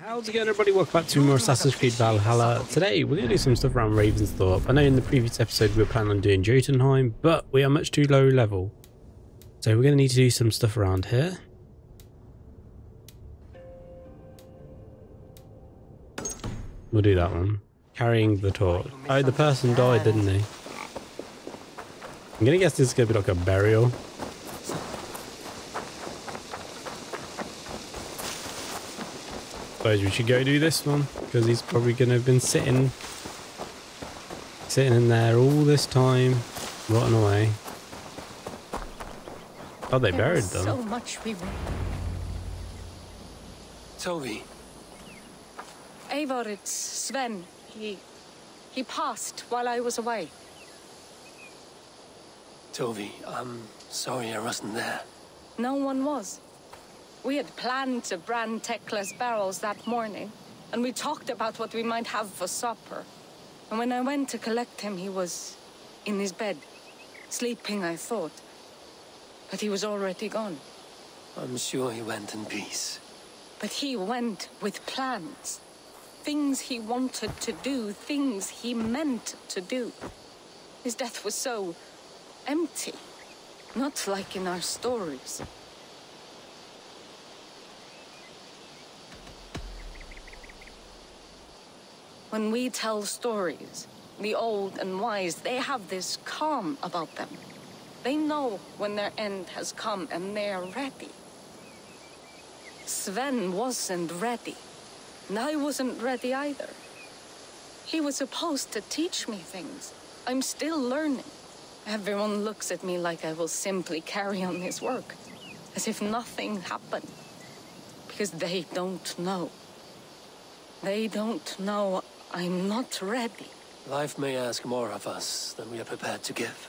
How's it going, everybody? Welcome back to more Assassin's Creed Valhalla. Today we're going to do some stuff around Ravensthorpe. I know in the previous episode we were planning on doing Jotunheim, but we are much too low level. So we're going to need to do some stuff around here. We'll do that one. Carrying the torch. Oh, the person died, didn't he? I'm going to guess this is going to be like a burial. Suppose we should go do this one because he's probably going to have been sitting in there all this time, rotting away. Oh, they buried them. So much we Toby. Eivor, it's Sven. He passed while I was away. Toby, I'm sorry I wasn't there. No one was. We had planned to brand Tekla's barrels that morning, and we talked about what we might have for supper. And when I went to collect him, he was in his bed, sleeping, I thought. But he was already gone. I'm sure he went in peace. But he went with plans. Things he wanted to do, things he meant to do. His death was so empty, not like in our stories. When we tell stories, the old and wise, they have this calm about them. They know when their end has come and they're ready. Sven wasn't ready, and I wasn't ready either. He was supposed to teach me things. I'm still learning. Everyone looks at me like I will simply carry on his work, as if nothing happened, because they don't know. They don't know I'm not ready. Life may ask more of us than we are prepared to give.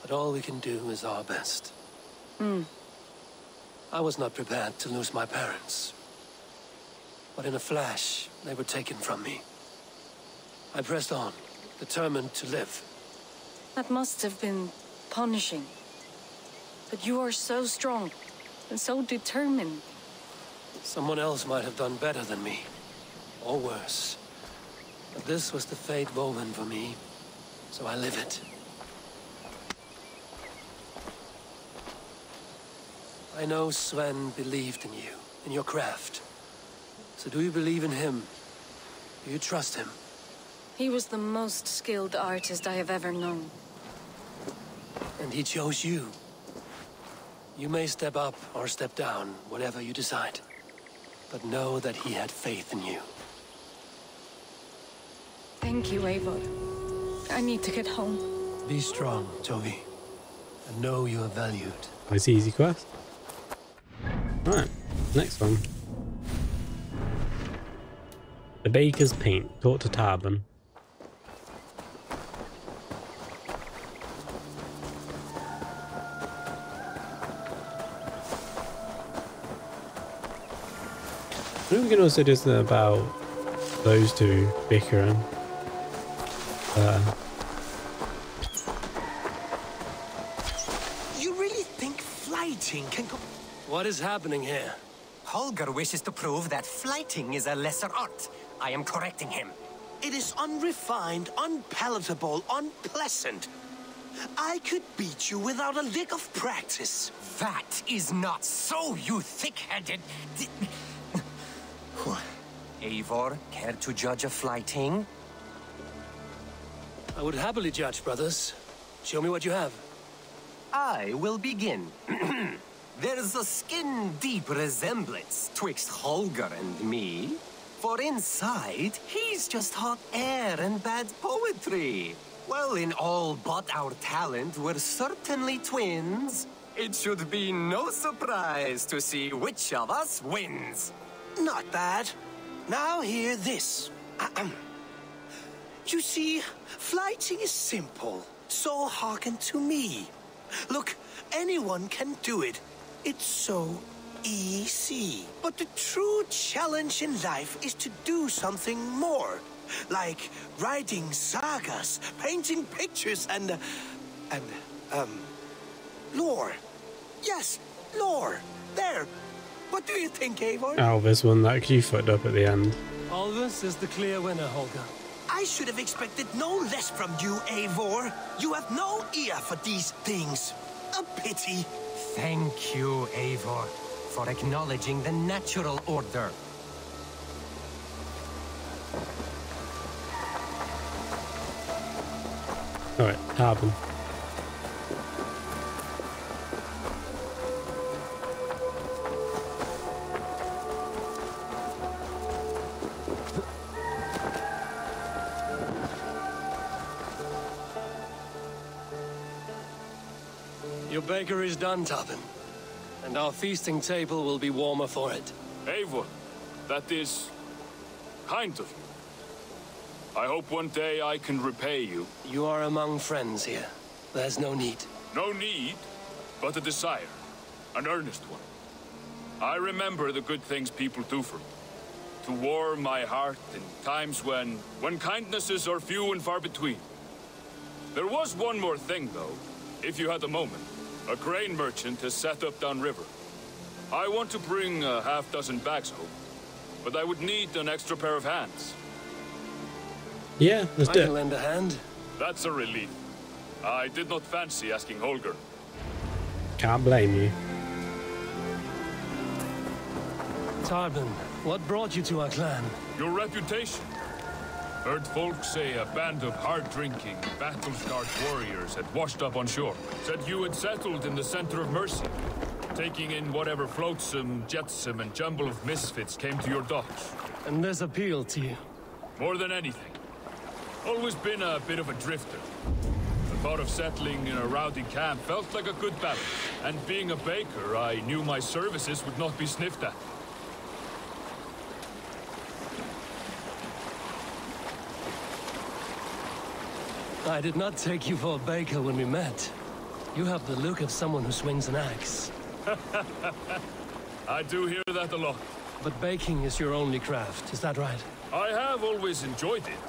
But all we can do is our best. I was not prepared to lose my parents. But in a flash, they were taken from me. I pressed on, determined to live. That must have been punishing. But you are so strong and so determined. Someone else might have done better than me. Or worse. But this was the fate woven for me, so I live it. I know Sven believed in you, in your craft. So do you believe in him? Do you trust him? He was the most skilled artist I have ever known. And he chose you. You may step up or step down, whatever you decide. But know that he had faith in you. Thank you, Eivor. I need to get home. Be strong, Toby. And know you are valued. Nice easy quest. Right, next one. The Baker's Paint. Talk to Tarban. I think we can also do something about those two bickering. You really think flyting can go... What is happening here? Holger wishes to prove that flyting is a lesser art. I am correcting him. It is unrefined, unpalatable, unpleasant. I could beat you without a lick of practice. That is not so, you thick-headed... Eivor, care to judge a flyting? I would happily judge, brothers. Show me what you have. I will begin. There's a skin-deep resemblance twixt Holger and me. For inside, he's just hot air and bad poetry. Well, in all but our talent, we're certainly twins. It should be no surprise to see which of us wins. Not bad. Now hear this. You see, flyting is simple, so hearken to me. Look, anyone can do it. It's so easy. But the true challenge in life is to do something more. Like writing sagas, painting pictures, and lore. Yes, lore. There. What do you think, Eivor? Alvis won that because you fucked up at the end. Alvis is the clear winner, Holger. I should have expected no less from you, Eivor. You have no ear for these things. A pity. Thank you, Eivor, for acknowledging the natural order. Alright, Harbin. Your baker is done, Tobin. And our feasting table will be warmer for it. Eivor, that is kind of you. I hope one day I can repay you. You are among friends here. There's no need. No need, but a desire. An earnest one. I remember the good things people do for me. To warm my heart in times when kindnesses are few and far between. There was one more thing, though, if you had a moment. A grain merchant has set up downriver. I want to bring a half-dozen bags home, but I would need an extra pair of hands. Yeah, let's I do can it. lend a hand. That's a relief. I did not fancy asking Holger. Can't blame you. Tarbin, what brought you to our clan? Your reputation. Heard folk say a band of hard-drinking, battle-scarred warriors had washed up on shore. Said you had settled in the center of Mercy, taking in whatever flotsam, jetsam, and jumble of misfits came to your docks. And this appealed to you? More than anything. Always been a bit of a drifter. The thought of settling in a rowdy camp felt like a good balance. And being a baker, I knew my services would not be sniffed at. I did not take you for a baker when we met. You have the look of someone who swings an axe. I do hear that a lot. But baking is your only craft, is that right? I have always enjoyed it.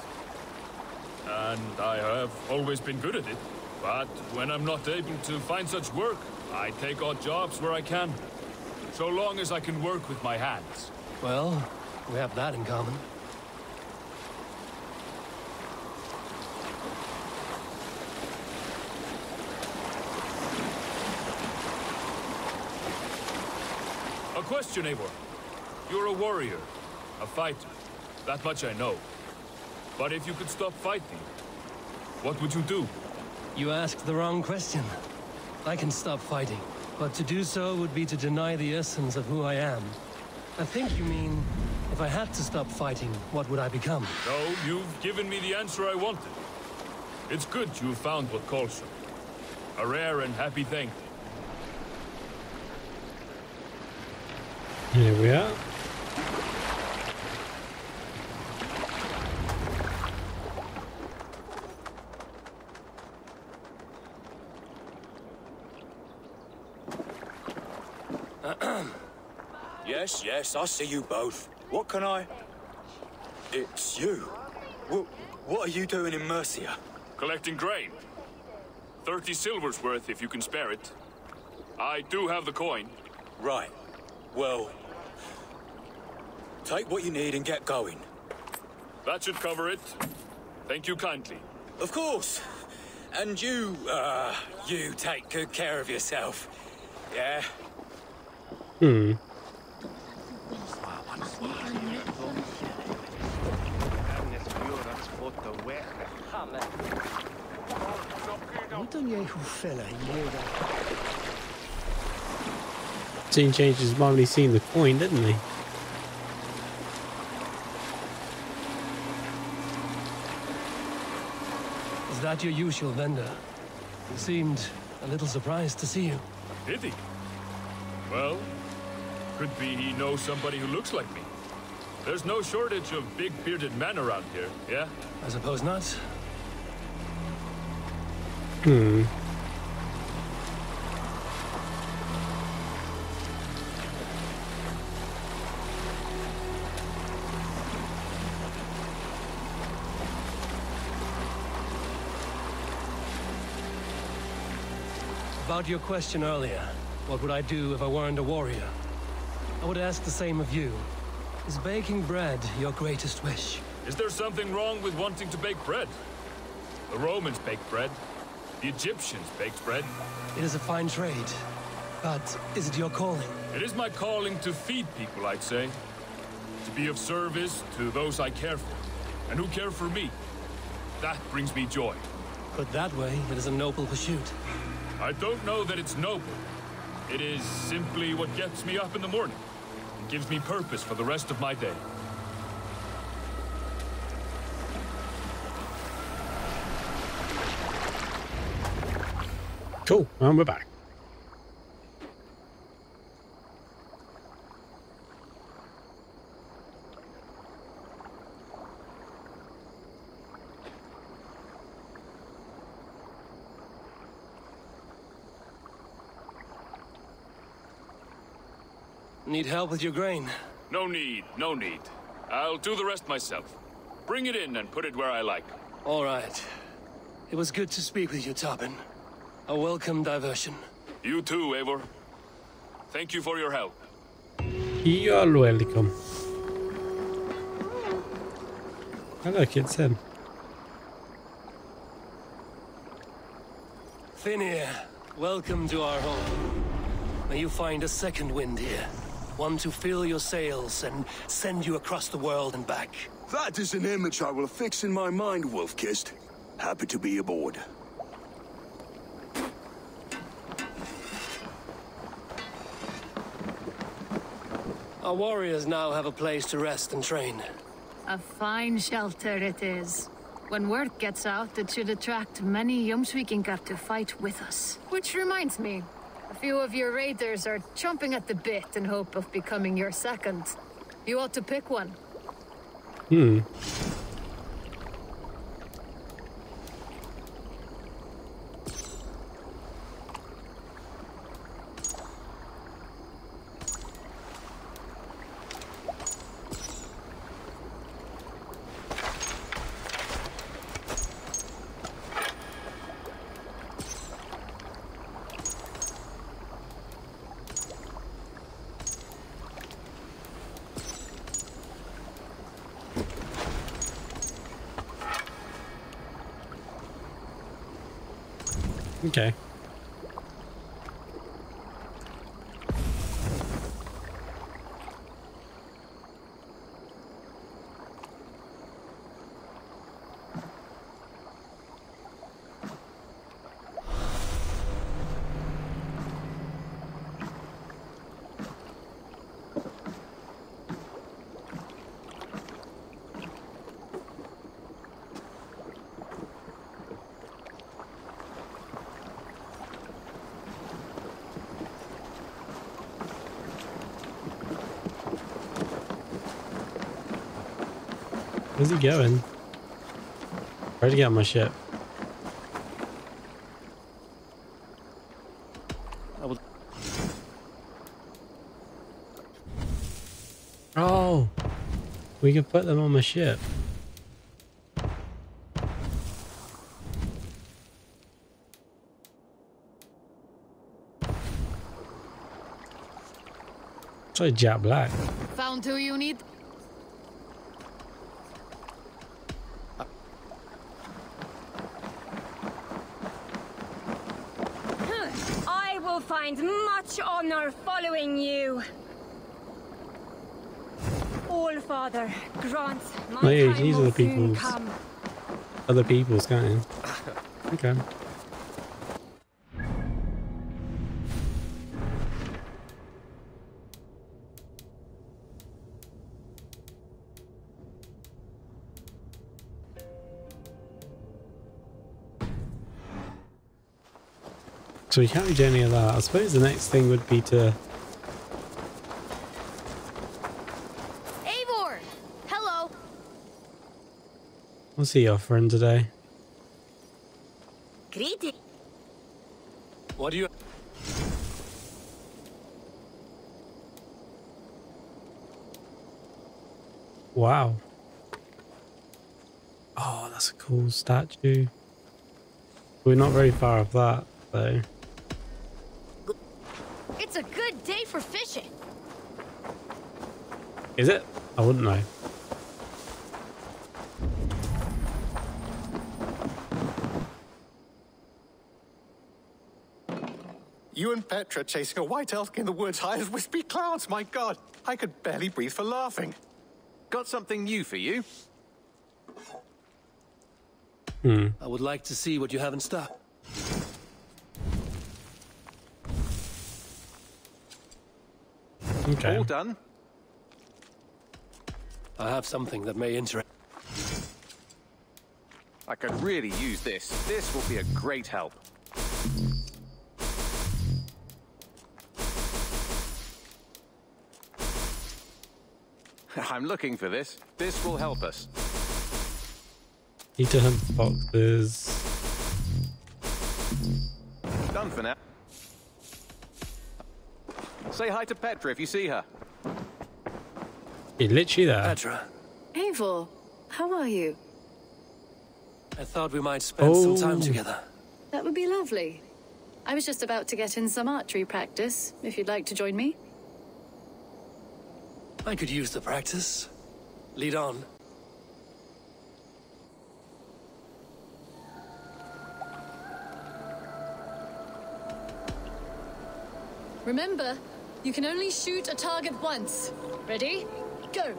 And I have always been good at it. But when I'm not able to find such work, I take odd jobs where I can. So long as I can work with my hands. Well, we have that in common. A question, Eivor. You're a warrior, a fighter. That much I know. But if you could stop fighting, what would you do? You asked the wrong question. I can stop fighting, but to do so would be to deny the essence of who I am. I think you mean, if I had to stop fighting, what would I become? No, you've given me the answer I wanted. It's good you found what calls you. A rare and happy thing. Here we are. Yes, I see you both. What can I... It's you. What are you doing in Mercia? Collecting grain. 30 silver's worth if you can spare it. I do have the coin. Right. Well... take what you need and get going. That should cover it. Thank you kindly. Of course. And you take good care of yourself. Yeah? Scene changed his mind when he seen the coin, didn't he? Is that your usual vendor? He seemed a little surprised to see you. Did he? Well, could be he knows somebody who looks like me. There's no shortage of big bearded men around here, yeah? I suppose not. About your question earlier, what would I do if I weren't a warrior? I would ask the same of you. Is baking bread your greatest wish? Is there something wrong with wanting to bake bread? The Romans baked bread. The Egyptians baked bread. It is a fine trade. But is it your calling? It is my calling to feed people, I'd say. To be of service to those I care for, and who care for me. That brings me joy. Put that way, it is a noble pursuit. I don't know that it's noble. It is simply what gets me up in the morning. It gives me purpose for the rest of my day. Cool, and we're back. Need help with your grain? No need, no need. I'll do the rest myself. Bring it in and put it where I like. All right. It was good to speak with you, Tobin. A welcome diversion. You too, Eivor. Thank you for your help. You are welcome. Hello, Kidson. Finir, welcome to our home. May you find a second wind here. One to fill your sails and send you across the world and back. That is an image I will fix in my mind, Wolf-Kissed. Happy to be aboard. Our warriors now have a place to rest and train. A fine shelter it is. When word gets out, it should attract many Jomsvikingar to fight with us. Which reminds me, a few of your raiders are chomping at the bit in hope of becoming your second. You ought to pick one. Okay. Where's he going? Try to get on my ship. Oh, we can put them on my ship. Try Jack Black. Found who you need? I will find much honor following you. All Father, grant my Oh yeah, time these are will the soon people's. come. Other people's, can't you? Okay. So we can't do any of that. I suppose the next thing would be to... Eivor! Hello! What's he offering today? Greeting. What do you... Wow. Oh, that's a cool statue. We're not very far off that, though. It's a good day for fishing. Is it? I wouldn't know. You and Petra chasing a white elk in the woods high as wispy clouds, my god! I could barely breathe for laughing. Got something new for you? I would like to see what you have in stock. Okay. All done? I have something that may interest. I could really use this. This will be a great help. I'm looking for this. This will help us. Need to hunt foxes. Done for now. Say hi to Petra if you see her. You're literally there. Petra, Eivor, how are you? I thought we might spend some time together. That would be lovely. I was just about to get in some archery practice, if you'd like to join me. I could use the practice. Lead on. Remember, you can only shoot a target once. Ready? Go!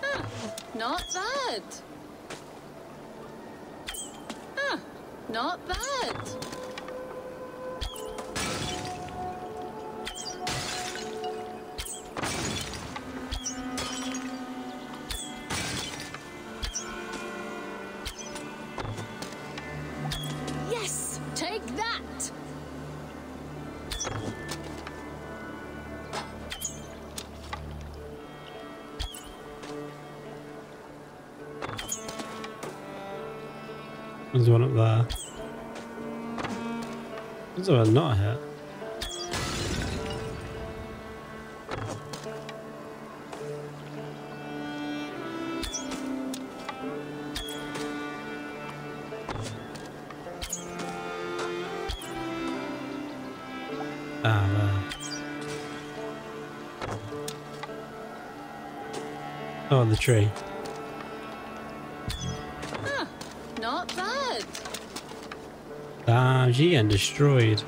Ah, not bad. Ah, not bad. Yes, take that. There's one up there. There's one not a hit. Ah, there. Oh, on the tree. Not bad. Ah, she getting destroyed.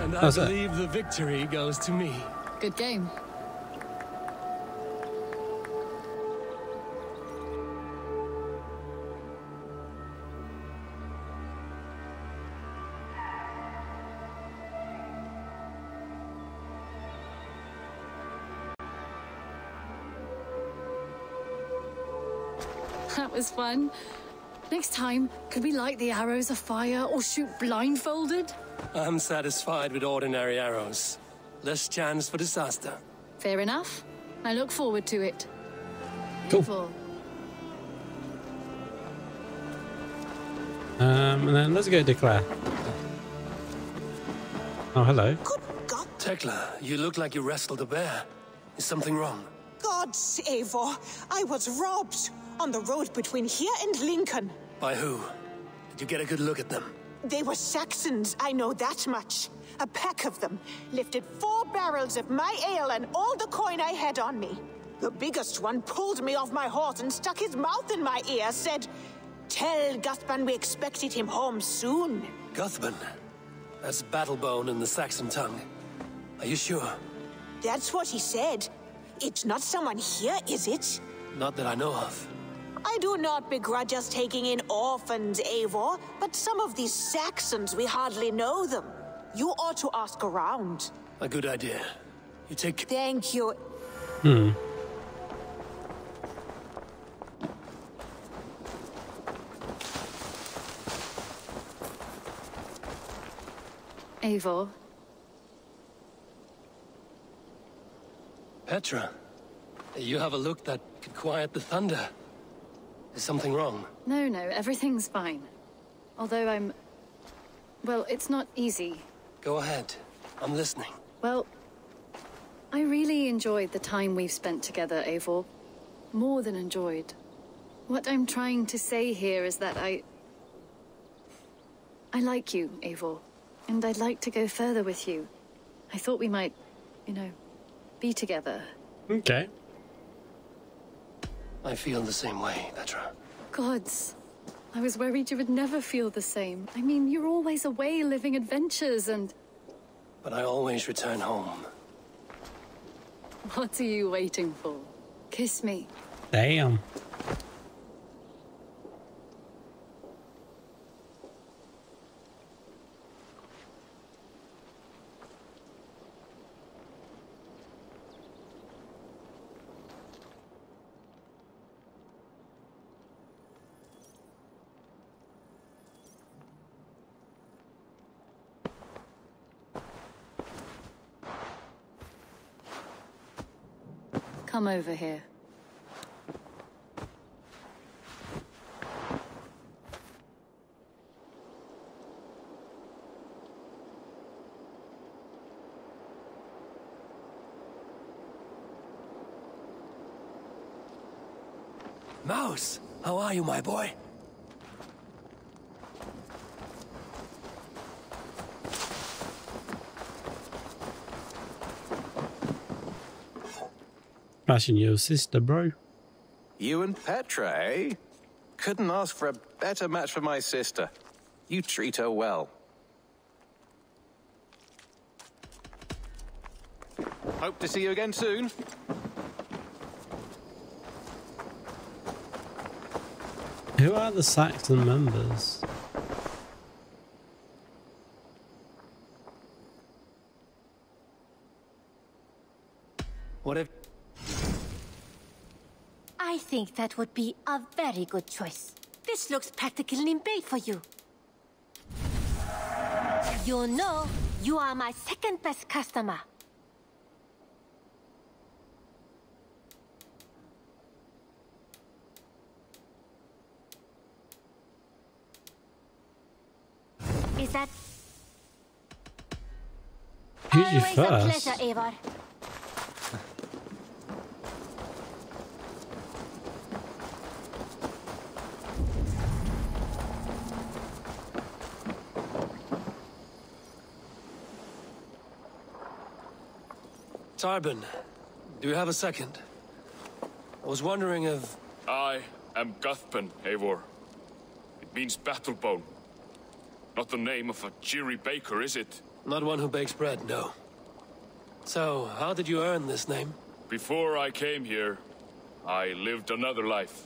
And I How's that? believe the victory goes to me. Good game. That was fun. Next time, could we light the arrows afire or shoot blindfolded? I'm satisfied with ordinary arrows. Less chance for disaster. Fair enough. I look forward to it. Cool. Eivor. And then let's go declare. Oh, hello. Good God, Tekla, you look like you wrestled a bear. Is something wrong? Gods, Eivor, I was robbed on the road between here and Lincoln. By who? Did you get a good look at them? They were Saxons, I know that much. A pack of them lifted 4 barrels of my ale and all the coin I had on me. The biggest one pulled me off my horse and stuck his mouth in my ear, said, "Tell Guthban we expected him home soon." Guthban? That's Battlebone in the Saxon tongue. Are you sure? That's what he said. It's not someone here, is it? Not that I know of. I do not begrudge us taking in orphans, Eivor, but some of these Saxons, we hardly know them. You ought to ask around. A good idea. You take... Thank you. Eivor. Petra, you have a look that could quiet the thunder. Is something wrong? No, everything's fine. Although I'm Well, it's not easy. Go ahead. I'm listening. Well, I really enjoyed the time we've spent together, Eivor. More than enjoyed. What I'm trying to say here is that I like you, Eivor. And I'd like to go further with you. I thought we might, be together. Okay. I feel the same way, Petra. Gods. I was worried you would never feel the same. I mean, you're always away living adventures and... But I always return home. What are you waiting for? Kiss me. Damn. Come over here. Mouse, how are you, my boy? Smashing your sister, bro. You and Petra, eh? Couldn't ask for a better match for my sister. You treat her well. Hope to see you again soon. Who are the Saxon members? What if... I think that would be a very good choice. This looks practically made for you. You know, you are my second best customer. Is that... Who's your Always a first? pleasure, Eivor. Tarbin, do you have a second? I was wondering if... I am Guthpen, Eivor. It means battlebone. Not the name of a cheery baker, is it? Not one who bakes bread, no. So, how did you earn this name? Before I came here, I lived another life.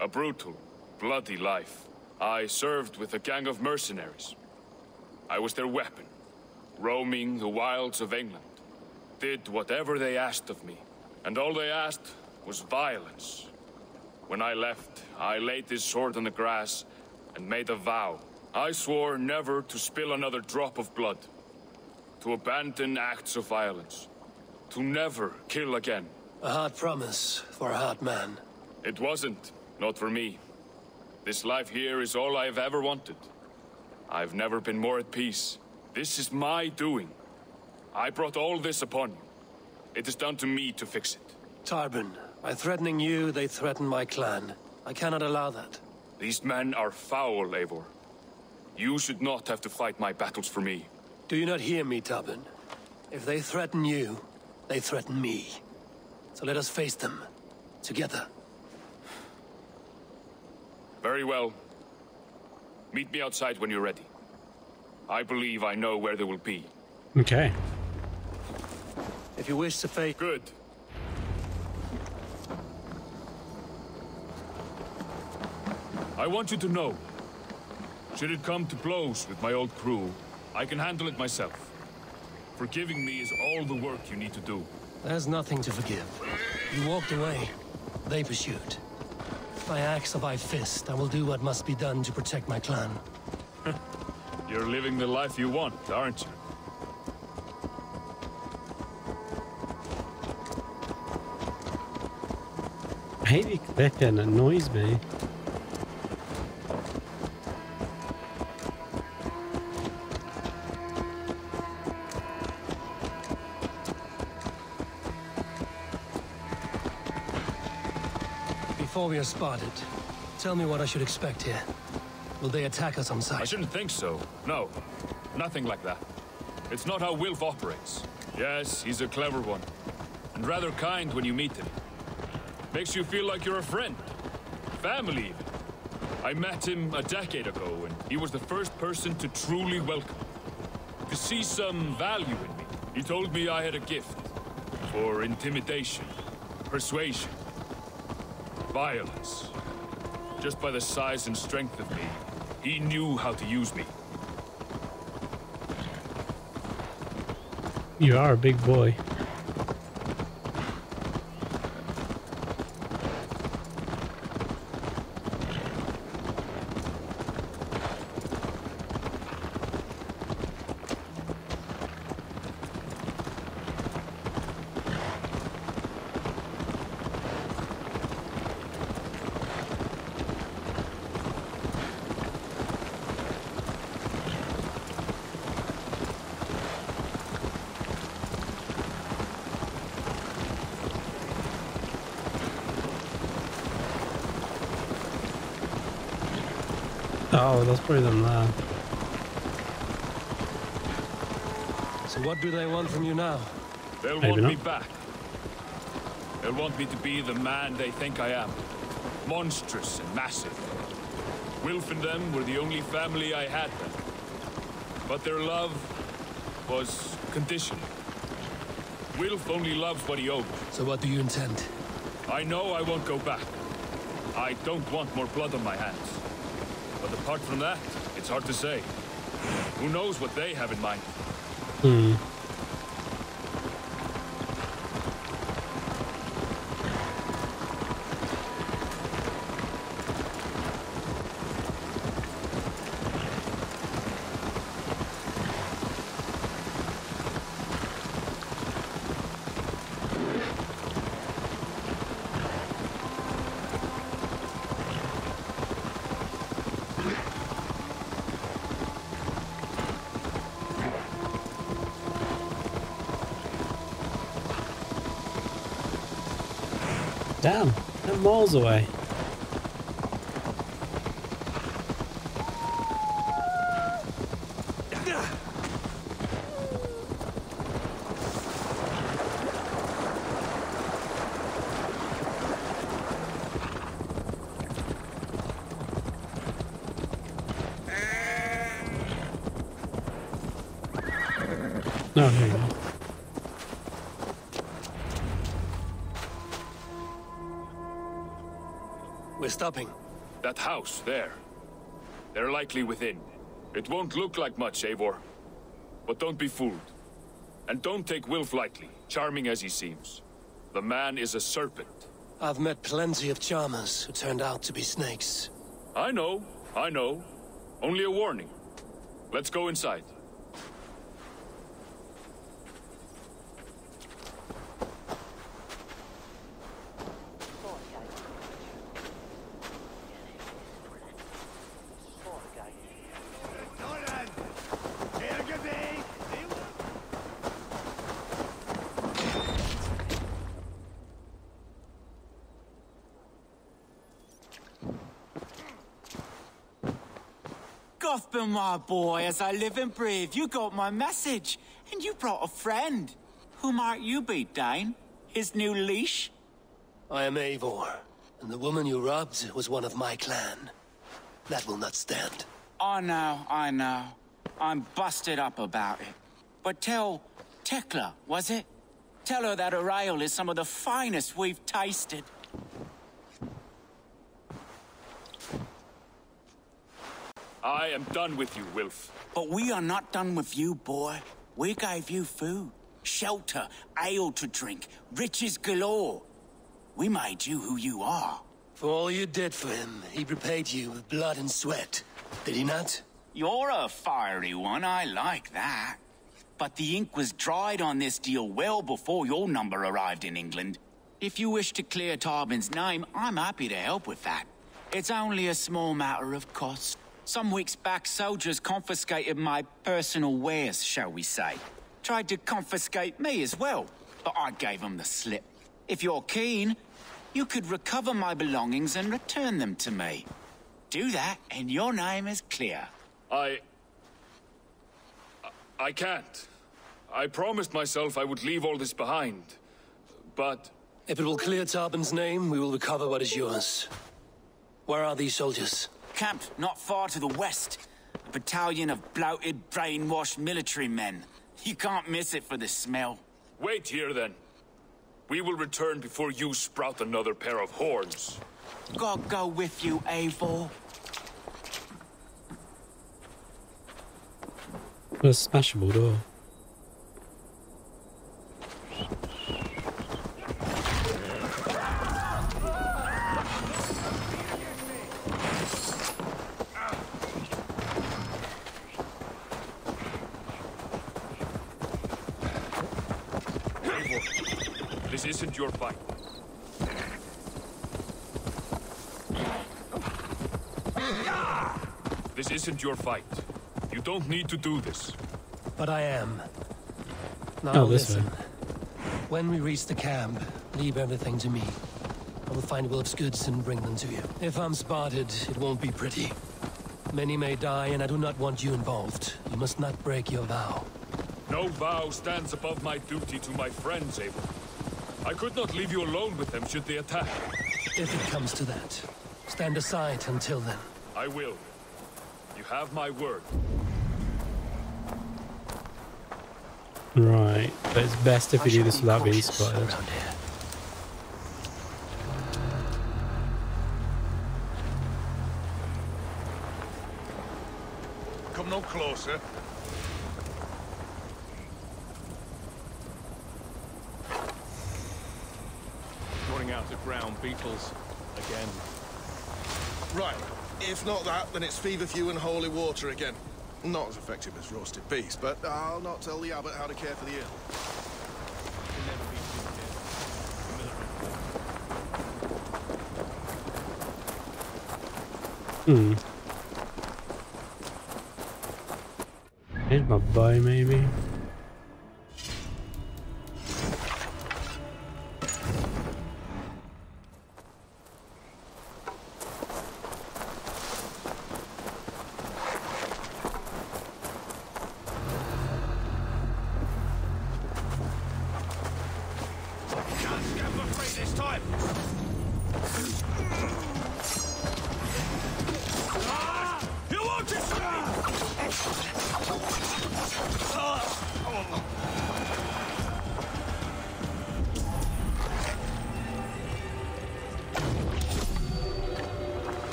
A brutal, bloody life. I served with a gang of mercenaries. I was their weapon, roaming the wilds of England. Did whatever they asked of me, and all they asked was violence. When I left, I laid this sword on the grass and made a vow. I swore never to spill another drop of blood, to abandon acts of violence, to never kill again. A hard promise for a hard man. It wasn't, not for me. This life here is all I've ever wanted. I've never been more at peace. This is my doing. I brought all this upon you. It is down to me to fix it. Tarbin, by threatening you, they threaten my clan. I cannot allow that. These men are foul, Eivor. You should not have to fight my battles for me. Do you not hear me, Tarbin? If they threaten you, they threaten me. So let us face them. Together. Very well. Meet me outside when you're ready. I believe I know where they will be. Okay. If you wish to face... Good. I want you to know, should it come to blows with my old crew, I can handle it myself. Forgiving me is all the work you need to do. There's nothing to forgive. You walked away. They pursued. By axe or by fist, I will do what must be done to protect my clan. You're living the life you want, aren't you? Heavy clipping annoys me. before we are spotted, tell me what I should expect here. Will they attack us on sight? I shouldn't think so. No, nothing like that. It's not how Wilf operates. Yes, he's a clever one, and rather kind when you meet him. Makes you feel like you're a friend. Family, even. I met him a decade ago, and he was the first person to truly welcome me. To see some value in me. He told me I had a gift. For intimidation, persuasion, violence. Just by the size and strength of me, he knew how to use me. You are a big boy. Oh, that's probably them there. So what do they want from you now? They'll want me back. They'll want me to be the man they think I am. Monstrous and massive. Wilf and them were the only family I had then. But their love was conditional. Wilf only loves what he owes. So what do you intend? I know I won't go back. I don't want more blood on my hands. But apart from that, it's hard to say. Who knows what they have in mind? Damn, they're miles away. No, here you go. We're stopping. That house, there. They're likely within. It won't look like much, Eivor. But don't be fooled. And don't take Wilf lightly, charming as he seems. The man is a serpent. I've met plenty of charmers who turned out to be snakes. I know. Only a warning. Let's go inside. Gotham, my boy, as I live and breathe, you got my message. And you brought a friend. Who might you be, Dane? His new leash? I am Eivor, and the woman you robbed was one of my clan. That will not stand. I know. I'm busted up about it. But tell Tekla, was it? Tell her that her ale is some of the finest we've tasted. I am done with you, Wilf. But we are not done with you, boy. We gave you food, shelter, ale to drink, riches galore. We made you who you are. For all you did for him, he repaid you with blood and sweat. Did he not? You're a fiery one, I like that. But the ink was dried on this deal well before your number arrived in England. If you wish to clear Tarbin's name, I'm happy to help with that. It's only a small matter of cost. Some weeks back, soldiers confiscated my personal wares, shall we say. Tried to confiscate me as well, but I gave them the slip. If you're keen, You could recover my belongings and return them to me. Do that, and your name is clear. I can't. I promised myself I would leave all this behind, but... If it will clear Tarbin's name, we will recover what is yours. Where are these soldiers? Camped not far to the west. A battalion of bloated, brainwashed military men. You can't miss it for the smell. Wait here, then. We will return before you sprout another pair of horns. God go with you, Eivor. What a smashable door. This isn't your fight. This isn't your fight. You don't need to do this. But I am. Now Oh, this listen. way. When we reach the camp, leave everything to me. I will find Wilf's goods and bring them to you. If I'm spotted, it won't be pretty. Many may die, and I do not want you involved. You must not break your vow. No vow stands above my duty to my friends, Eivor. I could not leave you alone with them should they attack. If it comes to that, stand aside until then. I will. You have my word. Right, but it's best if we do this without being spotted. Come no closer. Running out of brown beetles again. Right. If not that, then it's feverfew and holy water again. Not as effective as roasted beast, but I'll not tell the abbot how to care for the ill. Here's my bow, maybe.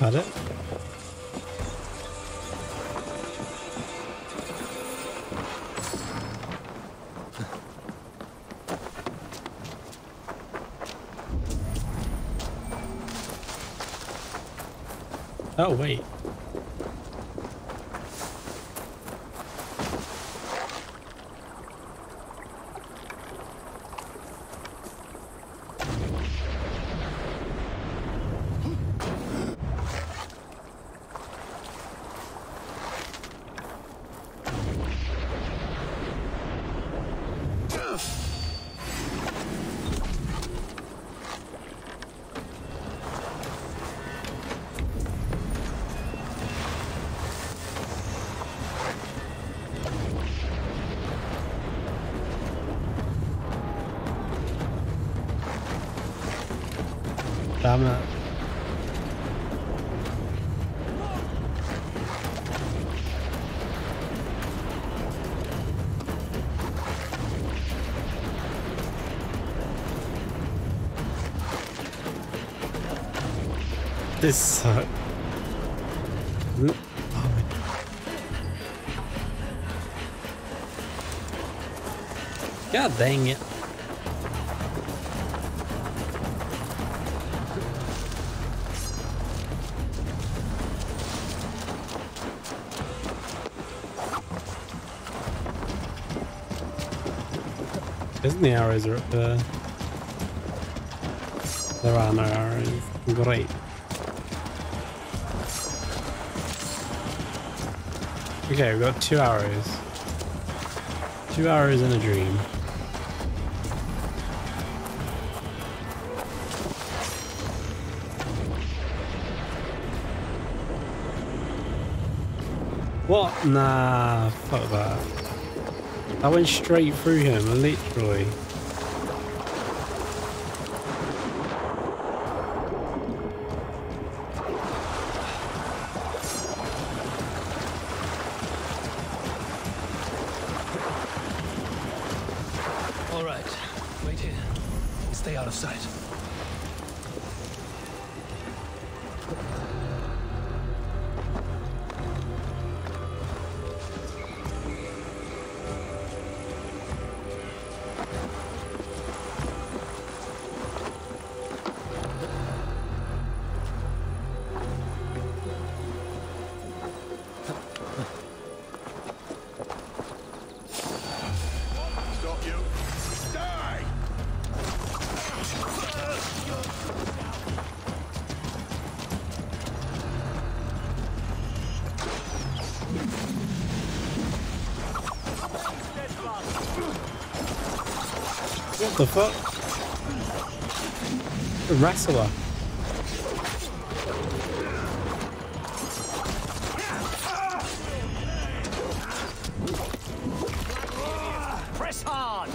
Got it. Oh, wait. Damn it. This sucks. God dang it. Isn't the arrows are up there? There are no arrows. Great. Okay, we've got 2 arrows. 2 arrows in a dream. What? Nah, fuck that. I went straight through him, literally. All right, wait here. Stay out of sight. What the fuck? A wrestler. Press hard.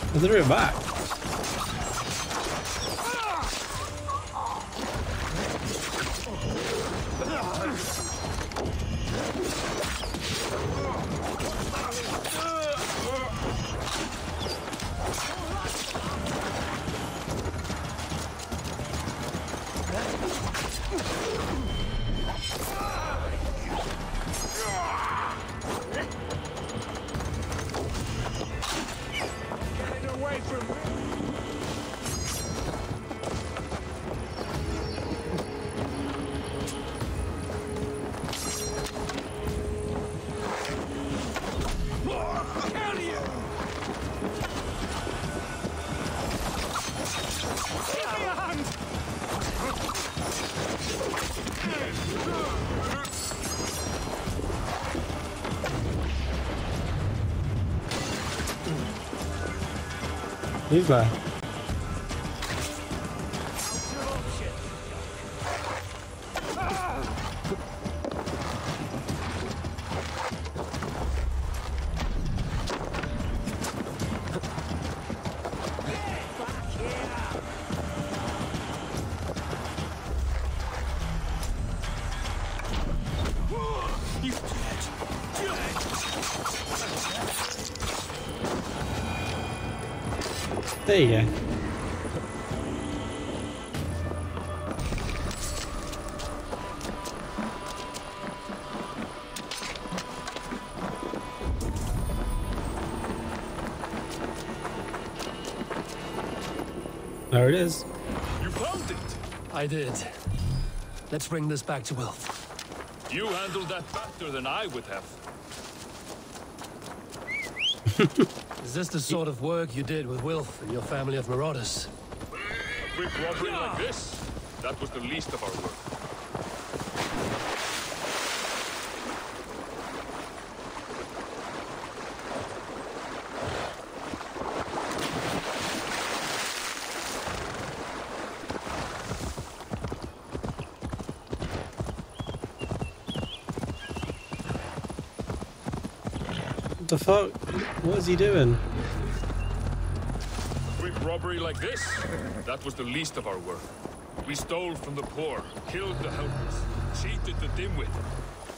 I threw it back. He's there. There you go. There it is. You found it! I did. Let's bring this back to Wilf. You handled that better than I would have. Is this the sort of work you did with Wilf and your family of marauders? A quick robbery like this? That was the least of our work. What the fuck? What is he doing? A quick robbery like this? That was the least of our work. We stole from the poor, killed the helpless, cheated the dimwit.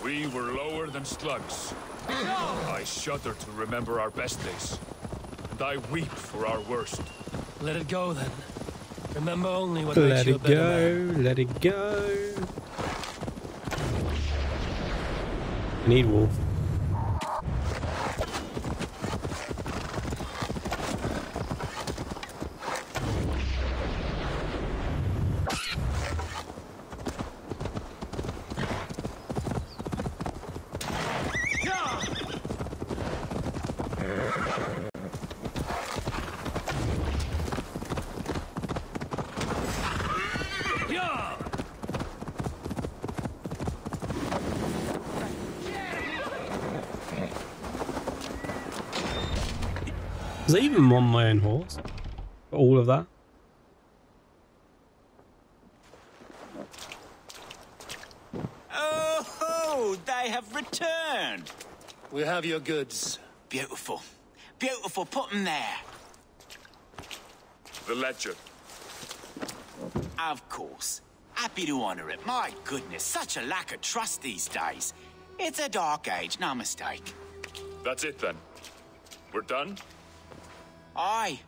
We were lower than slugs. I shudder to remember our best days. And I weep for our worst. Let it go, then. Remember only what Let makes you a it better go. man. Let it go. I need wolf. Was I even on my own horse? For all of that? Oh, they have returned. We have your goods. Beautiful. Beautiful. Put them there. The ledger. Of course. Happy to honor it. My goodness, such a lack of trust these days. It's a dark age, no mistake. That's it then. We're done? Aye.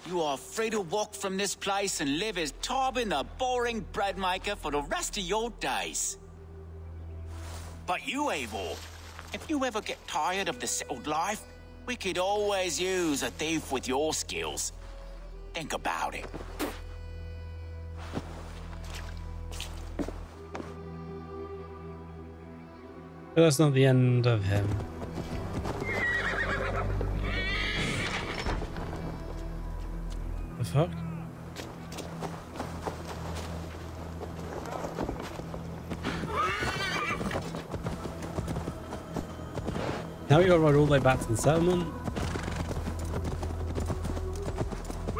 You are free to walk from this place and live as Tarbin the boring bread maker for the rest of your days. But you, Eivor, if you ever get tired of the settled life, we could always use a thief with your skills. Think about it. But that's not the end of him. The fuck? Now we gotta ride all the way back to the settlement.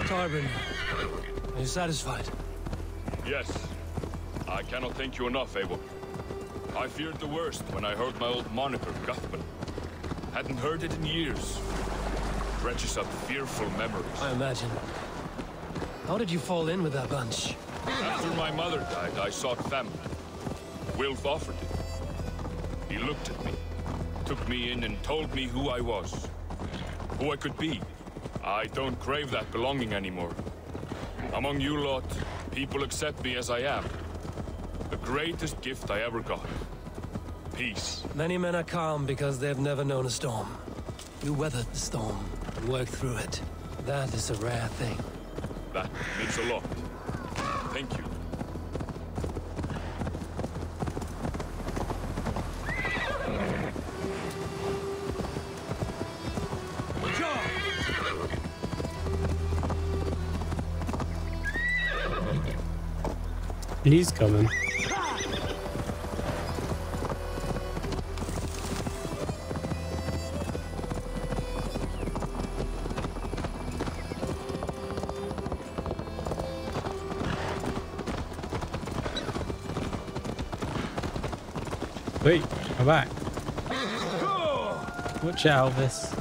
Tarbin, are you satisfied? Yes. I cannot thank you enough, Eivor. I feared the worst when I heard my old moniker, Guthman. Hadn't heard it in years. Dredges up fearful memories. I imagine. How did you fall in with that bunch? After my mother died, I sought family. Wilf offered it. He looked at me, took me in and told me who I was. Who I could be. I don't crave that belonging anymore. Among you lot, people accept me as I am. The greatest gift I ever got. Peace. Many men are calm because they've never known a storm. You weathered the storm and worked through it. That is a rare thing. That means a lot. Thank you. He's coming. Wait, I'm back. Watch out, Elvis.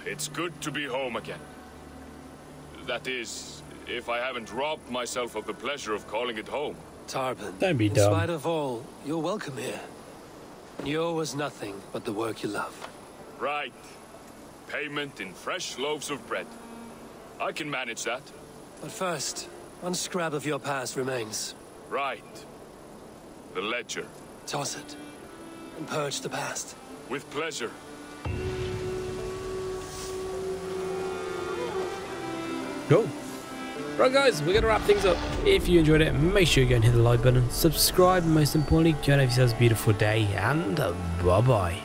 It's good to be home again. That is, if I haven't robbed myself of the pleasure of calling it home. Tarbin, don't be in dumb. spite of all, you're welcome here. And you owe us nothing but the work you love. Right. Payment in fresh loaves of bread. I can manage that. But first, one scrap of your past remains. Right. The ledger. Toss it. And purge the past. With pleasure. Cool. Right guys, we're gonna wrap things up. If you enjoyed it, make sure you go and hit the like button, subscribe, and most importantly, go and have yourselves a beautiful day, and bye bye.